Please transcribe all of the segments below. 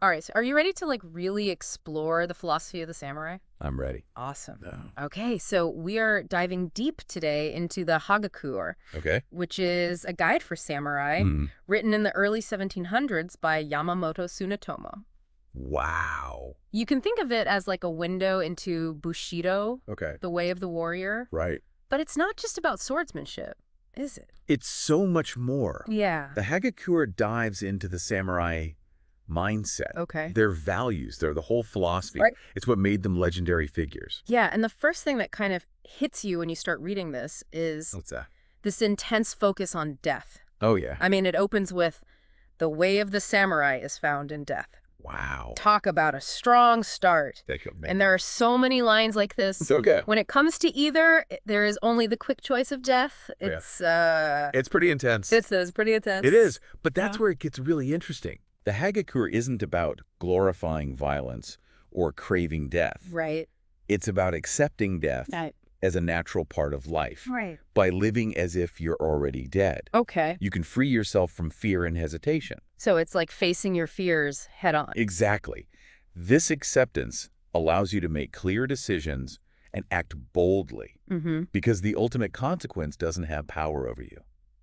All right, so are you ready to really explore the philosophy of the samurai? I'm ready. Awesome. No. Okay, so we are diving deep today into the Hagakure, Okay. which is a guide for samurai Hmm. written in the early 1700s by Yamamoto Tsunetomo. Wow. You can think of it as like a window into Bushido, Okay. the way of the warrior, Right. but it's not just about swordsmanship, is it? It's so much more. Yeah. The Hagakure dives into the samurai mindset, Okay. their values, the whole philosophy. Right. It's what made them legendary figures. Yeah, and the first thing that kind of hits you when you start reading this is What's that? this intense focus on death. Oh, yeah. I mean, it opens with, "The way of the samurai is found in death." Wow. Talk about a strong start. And there are so many lines like this. It's okay. When it comes to either, there is only the quick choice of death. It's pretty intense. It's pretty intense. It is, but that's Yeah. where it gets really interesting. The Hagakure isn't about glorifying violence or craving death. Right. It's about accepting death Right. as a natural part of life. Right. By living as if you're already dead. Okay. You can free yourself from fear and hesitation. So it's like facing your fears head on. Exactly. This acceptance allows you to make clear decisions and act boldly Mm-hmm. because the ultimate consequence doesn't have power over you.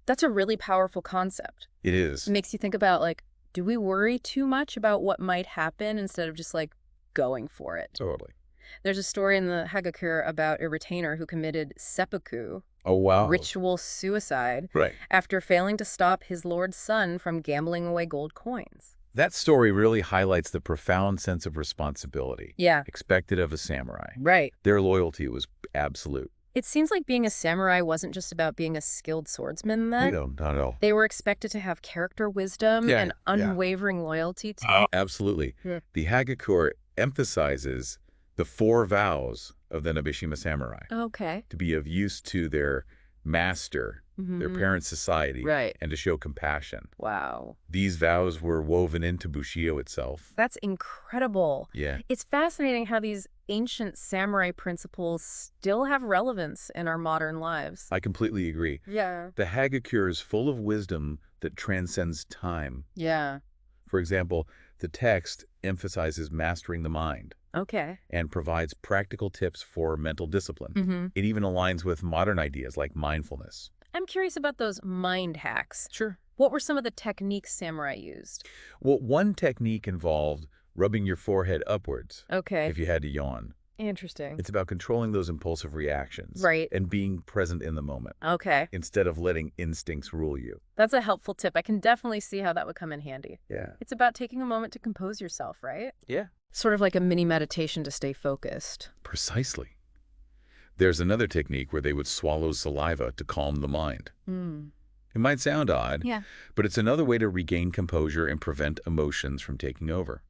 That's a really powerful concept. It is. It makes you think about, do we worry too much about what might happen instead of just, going for it? Totally. There's a story in the Hagakure about a retainer who committed seppuku, Oh, wow. ritual suicide, Right. after failing to stop his lord's son from gambling away gold coins. That story really highlights the profound sense of responsibility Yeah. expected of a samurai. Right. Their loyalty was absolute. It seems like being a samurai wasn't just about being a skilled swordsman then. No, not at all. They were expected to have character wisdom Yeah, and yeah. unwavering loyalty to... Oh, absolutely. Yeah. The Hagakure emphasizes the 4 vows of the Nabishima samurai Okay. to be of use to their master, their Mhm. parent society, Right. and to show compassion. Wow. These vows were woven into Bushido itself. That's incredible. Yeah. It's fascinating how these ancient samurai principles still have relevance in our modern lives. I completely agree. Yeah. The Hagakure is full of wisdom that transcends time. Yeah. For example, the text emphasizes mastering the mind Okay. and provides practical tips for mental discipline. Mm-hmm. It even aligns with modern ideas like mindfulness. I'm curious about those mind hacks. Sure. What were some of the techniques samurai used? Well, one technique involved rubbing your forehead upwards Okay. if you had to yawn. Interesting. It's about controlling those impulsive reactions. Right. And being present in the moment Okay. instead of letting instincts rule you. That's a helpful tip. I can definitely see how that would come in handy. Yeah. It's about taking a moment to compose yourself, right? Yeah. Sort of like a mini meditation to stay focused. Precisely. There's another technique where they would swallow saliva to calm the mind. Mm. It might sound odd, Yeah. but it's another way to regain composure and prevent emotions from taking over.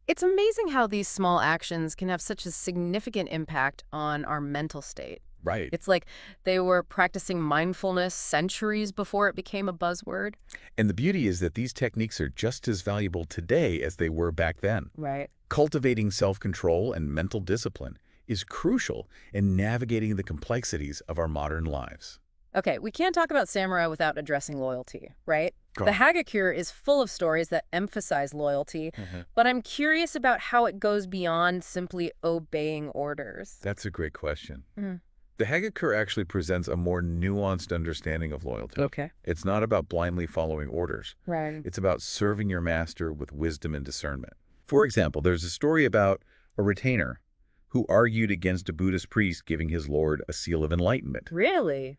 It's amazing how these small actions can have such a significant impact on our mental state. Right. It's like they were practicing mindfulness centuries before it became a buzzword. And the beauty is that these techniques are just as valuable today as they were back then. Right. Cultivating self-control and mental discipline is crucial in navigating the complexities of our modern lives. Okay, we can't talk about samurai without addressing loyalty, right? Go The on. Hagakure is full of stories that emphasize loyalty, but I'm curious about how it goes beyond simply obeying orders. That's a great question. Mm. The Hagakure actually presents a more nuanced understanding of loyalty. Okay. It's not about blindly following orders. Right. It's about serving your master with wisdom and discernment. For example, there's a story about a retainer who argued against a Buddhist priest giving his lord a seal of enlightenment. Really?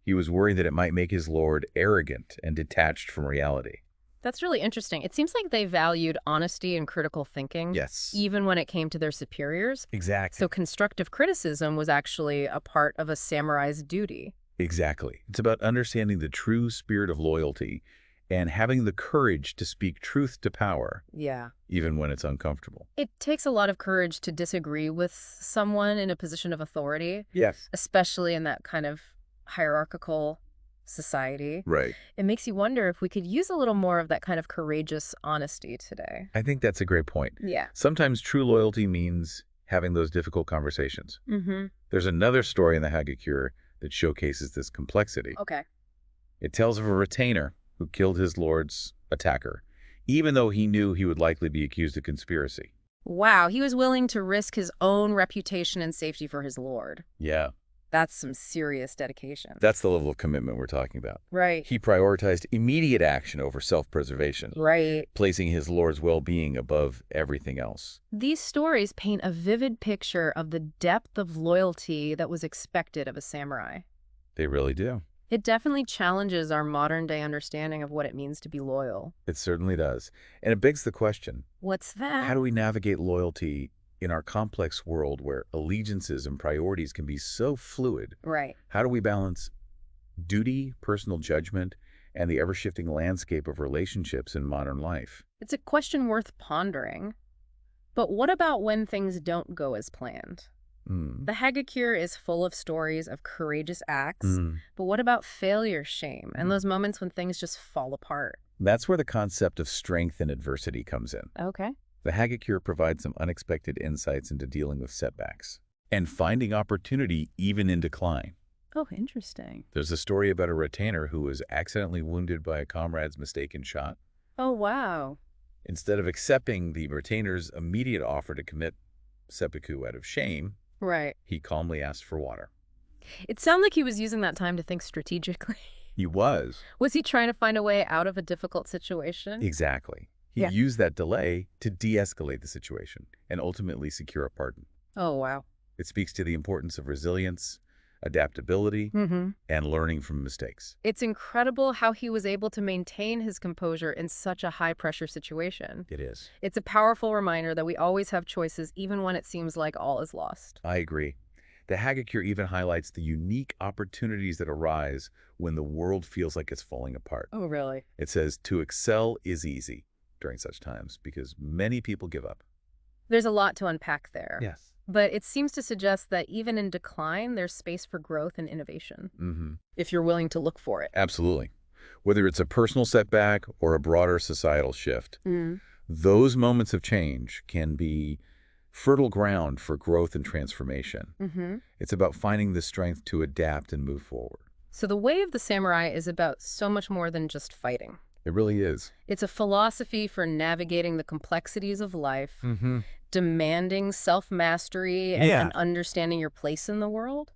He was worried that it might make his lord arrogant and detached from reality. That's really interesting. It seems like they valued honesty and critical thinking, Yes. even when it came to their superiors. Exactly. So constructive criticism was actually a part of a samurai's duty. Exactly. It's about understanding the true spirit of loyalty and having the courage to speak truth to power, Yeah. even when it's uncomfortable. It takes a lot of courage to disagree with someone in a position of authority, Yes. especially in that kind of hierarchical society. Right. It makes you wonder if we could use a little more of that kind of courageous honesty today. I think that's a great point. Yeah. Sometimes true loyalty means having those difficult conversations. Mm-hmm. There's another story in the Hagakure that showcases this complexity. Okay. It tells of a retainer who killed his lord's attacker, even though he knew he would likely be accused of conspiracy. Wow, he was willing to risk his own reputation and safety for his lord. Yeah, That's some serious dedication. that's the level of commitment we're talking about. Right. He prioritized immediate action over self-preservation, Right. placing his lord's well-being above everything else. These stories paint a vivid picture of the depth of loyalty that was expected of a samurai. They really do. It definitely challenges our modern-day understanding of what it means to be loyal. It certainly does. And it begs the question, What's that? how do we navigate loyalty in our complex world where allegiances and priorities can be so fluid? Right. How do we balance duty, personal judgment, and the ever-shifting landscape of relationships in modern life? It's a question worth pondering. But what about when things don't go as planned? Mm. The Hagakure is full of stories of courageous acts, Mm. but what about failure, shame, and those moments when things just fall apart? That's where the concept of strength in adversity comes in. Okay. The Hagakure provides some unexpected insights into dealing with setbacks and finding opportunity even in decline. Oh, interesting. There's a story about a retainer who was accidentally wounded by a comrade's mistaken shot. Oh, wow. Instead of accepting the retainer's immediate offer to commit seppuku out of shame, Right. he calmly asked for water. It sounded like he was using that time to think strategically. He was. Was he trying to find a way out of a difficult situation? Exactly. He Yeah. used that delay to de-escalate the situation and ultimately secure a pardon. Oh, wow. It speaks to the importance of resilience, adaptability, Mm-hmm. and learning from mistakes. It's incredible how he was able to maintain his composure in such a high-pressure situation. It is. It's a powerful reminder that we always have choices, even when it seems like all is lost. I agree. The Hagakure even highlights the unique opportunities that arise when the world feels like it's falling apart. Oh, really? It says, to excel is easy during such times because many people give up. There's a lot to unpack there. Yes. But it seems to suggest that even in decline, there's space for growth and innovation, Mm-hmm. if you're willing to look for it. Absolutely. Whether it's a personal setback or a broader societal shift, Mm. those moments of change can be fertile ground for growth and transformation. Mm-hmm. It's about finding the strength to adapt and move forward. So the way of the samurai is about so much more than just fighting. It really is. It's a philosophy for navigating the complexities of life, Mm-hmm. demanding self-mastery and, Yeah. and understanding your place in the world.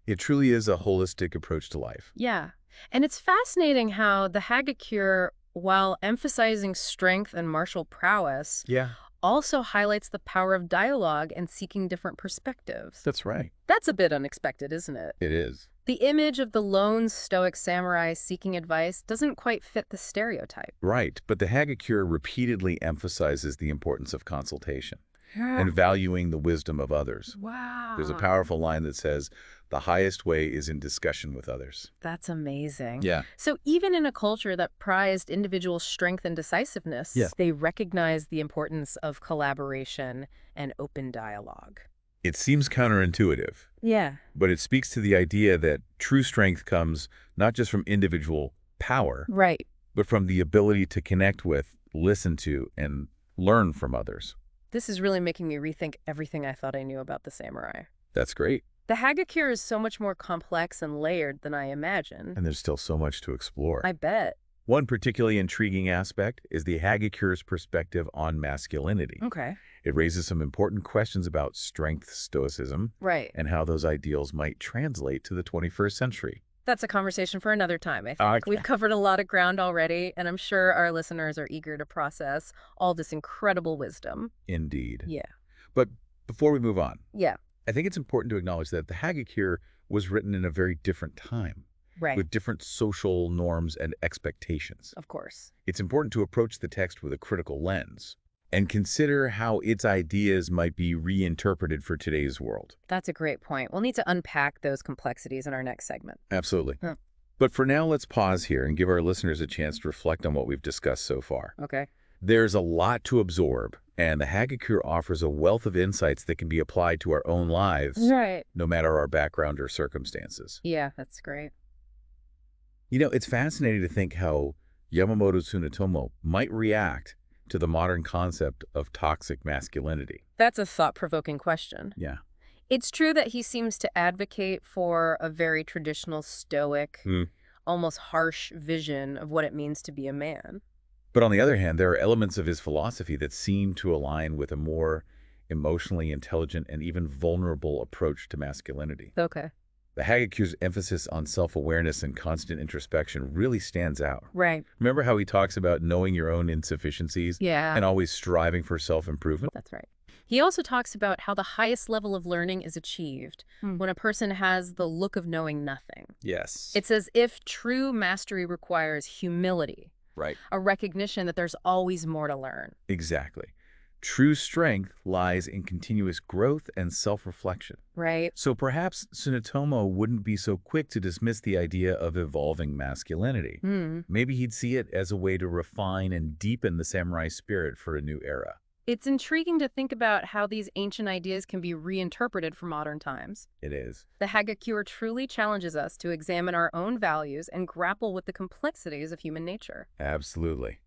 It truly is a holistic approach to life. Yeah. And it's fascinating how the Hagakure, while emphasizing strength and martial prowess, Yeah. also highlights the power of dialogue and seeking different perspectives. That's right. That's a bit unexpected, isn't it? It is. The image of the lone stoic samurai seeking advice doesn't quite fit the stereotype. Right. But the Hagakure repeatedly emphasizes the importance of consultation Yeah. and valuing the wisdom of others. Wow. There's a powerful line that says, the highest way is in discussion with others. That's amazing. Yeah. So even in a culture that prized individual strength and decisiveness, Yeah. they recognized the importance of collaboration and open dialogue. It seems counterintuitive, Yeah. but it speaks to the idea that true strength comes not just from individual power, Right. but from the ability to connect with, listen to, and learn from others. This is really making me rethink everything I thought I knew about the samurai. That's great. The Hagakure is so much more complex and layered than I imagined. And there's still so much to explore. I bet. One particularly intriguing aspect is the Hagakure's perspective on masculinity. Okay. It raises some important questions about strength, stoicism, Right. and how those ideals might translate to the 21st century. That's a conversation for another time, I think. Okay. We've covered a lot of ground already, and I'm sure our listeners are eager to process all this incredible wisdom. Indeed. Yeah. But before we move on, Yeah. I think it's important to acknowledge that the Hagakure was written in a very different time, Right. with different social norms and expectations. Of course. It's important to approach the text with a critical lens and consider how its ideas might be reinterpreted for today's world. That's a great point. We'll need to unpack those complexities in our next segment. Absolutely. Huh. But for now, let's pause here and give our listeners a chance to reflect on what we've discussed so far. Okay. There's a lot to absorb, and the Hagakure offers a wealth of insights that can be applied to our own lives, Right. no matter our background or circumstances. Yeah, that's great. You know, it's fascinating to think how Yamamoto Tsunetomo might react to the modern concept of toxic masculinity. That's a thought-provoking question. Yeah. It's true that he seems to advocate for a very traditional, stoic, Hmm. almost harsh vision of what it means to be a man. But on the other hand, there are elements of his philosophy that seem to align with a more emotionally intelligent and even vulnerable approach to masculinity. Okay. The Hagakure's emphasis on self-awareness and constant introspection really stands out. Right. Remember how he talks about knowing your own insufficiencies Yeah, and always striving for self-improvement? that's right. He also talks about how the highest level of learning is achieved when a person has the look of knowing nothing. Yes. It's as if true mastery requires humility, Right. a recognition that there's always more to learn. Exactly. True strength lies in continuous growth and self-reflection. Right? So perhaps Tsunetomo wouldn't be so quick to dismiss the idea of evolving masculinity. Hmm. Maybe he'd see it as a way to refine and deepen the samurai spirit for a new era. It's intriguing to think about how these ancient ideas can be reinterpreted for modern times. It is. The Hagakure truly challenges us to examine our own values and grapple with the complexities of human nature. Absolutely.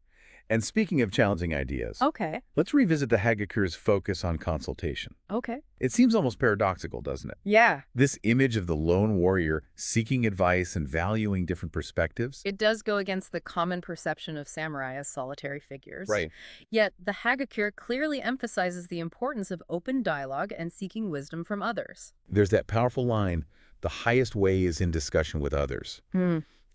And speaking of challenging ideas, Okay. let's revisit the Hagakure's focus on consultation. Okay. It seems almost paradoxical, doesn't it? Yeah, This image of the lone warrior seeking advice and valuing different perspectives. it does go against the common perception of samurai as solitary figures. Right. Yet the Hagakure clearly emphasizes the importance of open dialogue and seeking wisdom from others. There's that powerful line, the highest way is in discussion with others.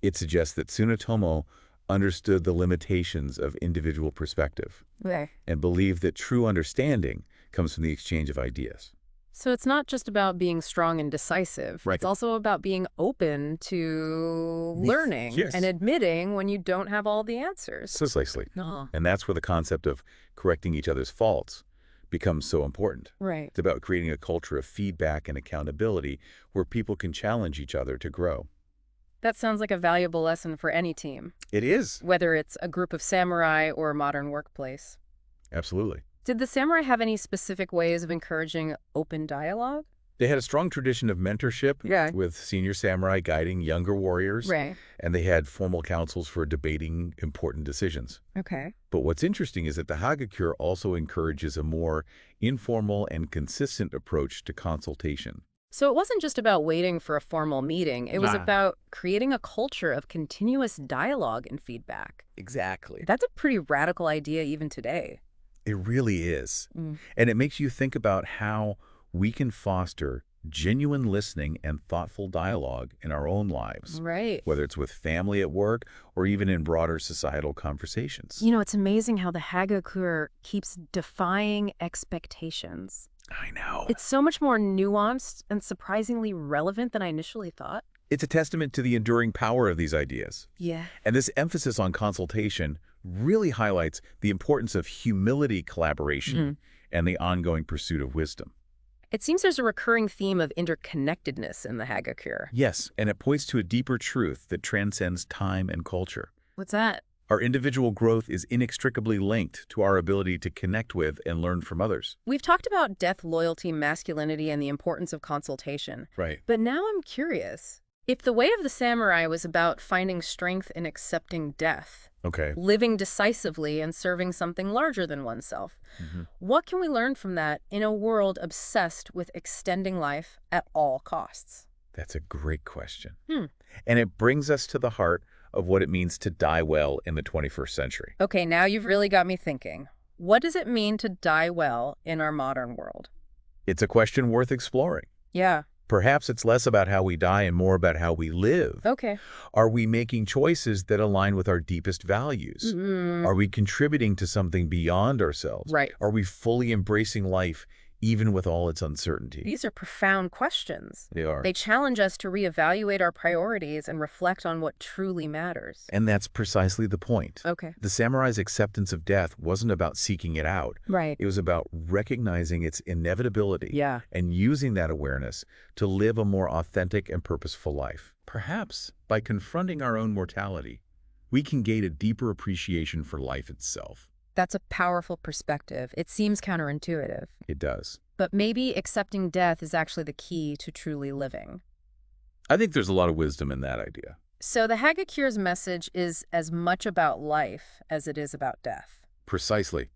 It suggests that Tsunetomo understood the limitations of individual perspective Okay. and believed that true understanding comes from the exchange of ideas. So it's not just about being strong and decisive. Right. It's also about being open to learning Yes. and admitting when you don't have all the answers. Precisely. Uh-huh. And that's where the concept of correcting each other's faults becomes so important. Right. It's about creating a culture of feedback and accountability where people can challenge each other to grow. That sounds like a valuable lesson for any team, It is. whether it's a group of samurai or a modern workplace. Absolutely. Did the samurai have any specific ways of encouraging open dialogue? They had a strong tradition of mentorship Yeah. with senior samurai guiding younger warriors, Right. and they had formal councils for debating important decisions. Okay. But what's interesting is that the Hagakure also encourages a more informal and consistent approach to consultation. So it wasn't just about waiting for a formal meeting. It was Nah. about creating a culture of continuous dialogue and feedback. Exactly. That's a pretty radical idea even today. It really is. Mm. And it makes you think about how we can foster genuine listening and thoughtful dialogue in our own lives, Right. whether it's with family at work or even in broader societal conversations. You know, it's amazing how the Hagakure keeps defying expectations. I know. It's so much more nuanced and surprisingly relevant than I initially thought. It's a testament to the enduring power of these ideas. Yeah. And this emphasis on consultation really highlights the importance of humility, collaboration, and the ongoing pursuit of wisdom. It seems there's a recurring theme of interconnectedness in the Hagakure. Yes, and it points to a deeper truth that transcends time and culture. What's that? Our individual growth is inextricably linked to our ability to connect with and learn from others. We've talked about death, loyalty, masculinity, and the importance of consultation. Right. But now I'm curious. If the way of the samurai was about finding strength in accepting death, Okay. living decisively and serving something larger than oneself, what can we learn from that in a world obsessed with extending life at all costs? That's a great question. Hmm. And it brings us to the heart of what it means to die well in the 21st century. Okay, now you've really got me thinking. What does it mean to die well in our modern world? It's a question worth exploring. Yeah. Perhaps it's less about how we die and more about how we live. Okay. Are we making choices that align with our deepest values? Are we contributing to something beyond ourselves? Right. Are we fully embracing life, even with all its uncertainty? These are profound questions. They are. They challenge us to reevaluate our priorities and reflect on what truly matters. And that's precisely the point. Okay. The samurai's acceptance of death wasn't about seeking it out. Right. It was about recognizing its inevitability Yeah. and using that awareness to live a more authentic and purposeful life. Perhaps by confronting our own mortality, we can gain a deeper appreciation for life itself. That's a powerful perspective. It seems counterintuitive. It does. But maybe accepting death is actually the key to truly living. I think there's a lot of wisdom in that idea. So the Hagakure's message is as much about life as it is about death. Precisely.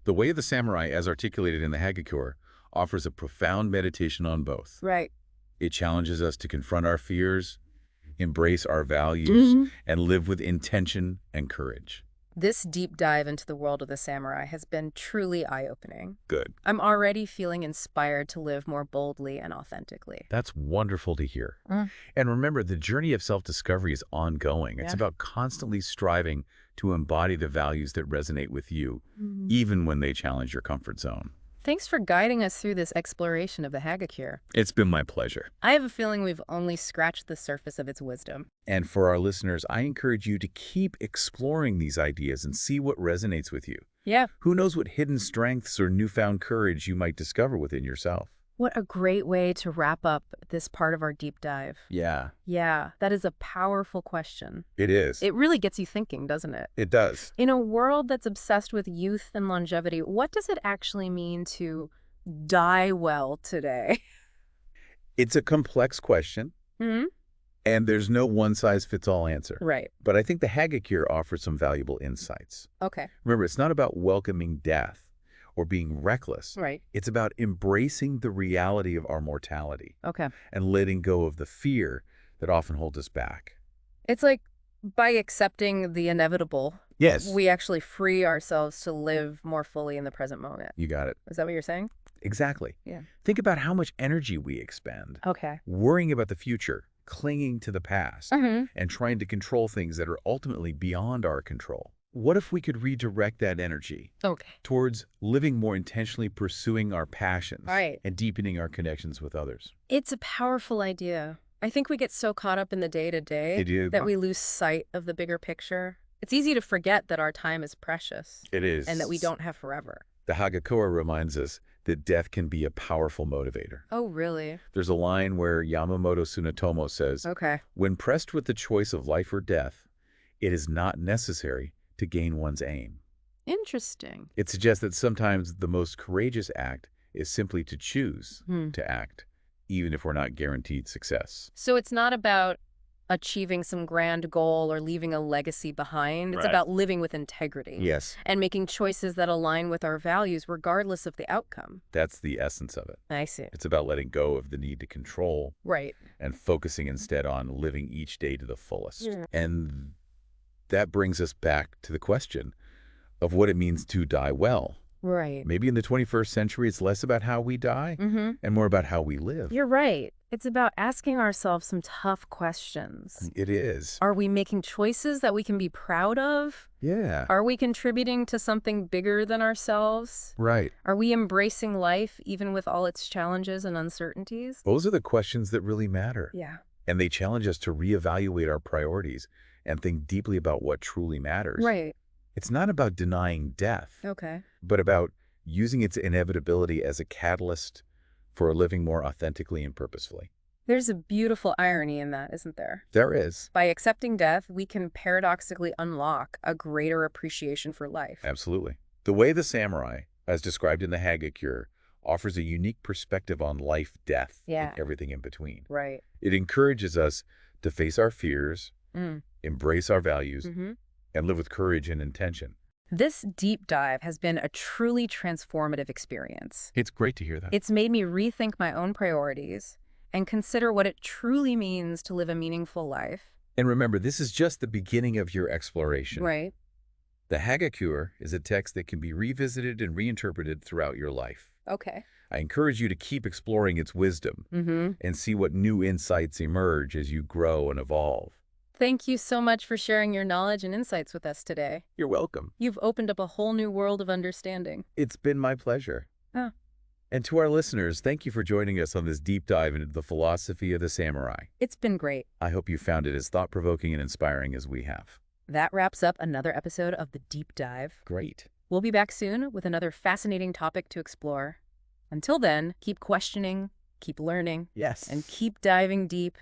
The way of the samurai, as articulated in the Hagakure, offers a profound meditation on both. Right. It challenges us to confront our fears, embrace our values, and live with intention and courage. This deep dive into the world of the samurai has been truly eye-opening. Good. I'm already feeling inspired to live more boldly and authentically. That's wonderful to hear. Mm. And remember, the journey of self-discovery is ongoing. It's Yeah. about constantly striving to embody the values that resonate with you, Mhm. even when they challenge your comfort zone. Thanks for guiding us through this exploration of the Hagakure. It's been my pleasure. I have a feeling we've only scratched the surface of its wisdom. And for our listeners, I encourage you to keep exploring these ideas and see what resonates with you. Yeah. Who knows what hidden strengths or newfound courage you might discover within yourself. What a great way to wrap up this part of our deep dive. Yeah, Yeah, that is a powerful question. it is. It really gets you thinking, doesn't it? It does. In a world that's obsessed with youth and longevity, what does it actually mean to die well today? It's a complex question, Hmm. and there's no one-size-fits-all answer. Right. But I think the Hagakure offers some valuable insights. Okay. Remember, it's not about welcoming death or being reckless. Right. It's about embracing the reality of our mortality Okay. and letting go of the fear that often holds us back. It's like by accepting the inevitable, Yes. we actually free ourselves to live more fully in the present moment. You got it. Is that what you're saying? Exactly. Yeah. Think about how much energy we expend Okay. worrying about the future, clinging to the past, Mm-hmm. and trying to control things that are ultimately beyond our control. What if we could redirect that energy Okay. towards living more intentionally, pursuing our passions, Right. and deepening our connections with others? It's a powerful idea. I think we get so caught up in the day-to-day It is. that we lose sight of the bigger picture. It's easy to forget that our time is precious It is. and that we don't have forever. The Hagakure reminds us that death can be a powerful motivator. Oh, really? There's a line where Yamamoto Tsunetomo says, Okay. "When pressed with the choice of life or death, it is not necessary to gain one's aim." Interesting. It suggests that sometimes the most courageous act is simply to choose to act, even if we're not guaranteed success. So it's not about achieving some grand goal or leaving a legacy behind. It's Right. about living with integrity. Yes. And making choices that align with our values regardless of the outcome. That's the essence of it. I see. It's about letting go of the need to control Right. and focusing instead on living each day to the fullest. Yeah. And that brings us back to the question of what it means to die well. Right. Maybe in the 21st century, it's less about how we die Mm-hmm. and more about how we live. You're right. It's about asking ourselves some tough questions. It is. Are we making choices that we can be proud of? Yeah. Are we contributing to something bigger than ourselves? Right. Are we embracing life even with all its challenges and uncertainties? Those are the questions that really matter. Yeah. And they challenge us to reevaluate our priorities and think deeply about what truly matters. Right. It's not about denying death, Okay. but about using its inevitability as a catalyst for living more authentically and purposefully. There's a beautiful irony in that, isn't there? There is. By accepting death, we can paradoxically unlock a greater appreciation for life. Absolutely. The way the samurai, as described in the Hagakure, offers a unique perspective on life, death, Yeah. and everything in between. Right. It encourages us to face our fears, Mm. embrace our values, Mm-hmm. and live with courage and intention. This deep dive has been a truly transformative experience. It's great to hear that. It's made me rethink my own priorities and consider what it truly means to live a meaningful life. And remember, this is just the beginning of your exploration. Right. The Hagakure is a text that can be revisited and reinterpreted throughout your life. Okay. I encourage you to keep exploring its wisdom Mm-hmm. and see what new insights emerge as you grow and evolve. Thank you so much for sharing your knowledge and insights with us today. You're welcome. You've opened up a whole new world of understanding. It's been my pleasure. Oh. And to our listeners, thank you for joining us on this deep dive into the philosophy of the samurai. It's been great. I hope you found it as thought-provoking and inspiring as we have. That wraps up another episode of The Deep Dive. Great. We'll be back soon with another fascinating topic to explore. Until then, keep questioning, keep learning, Yes. and keep diving deep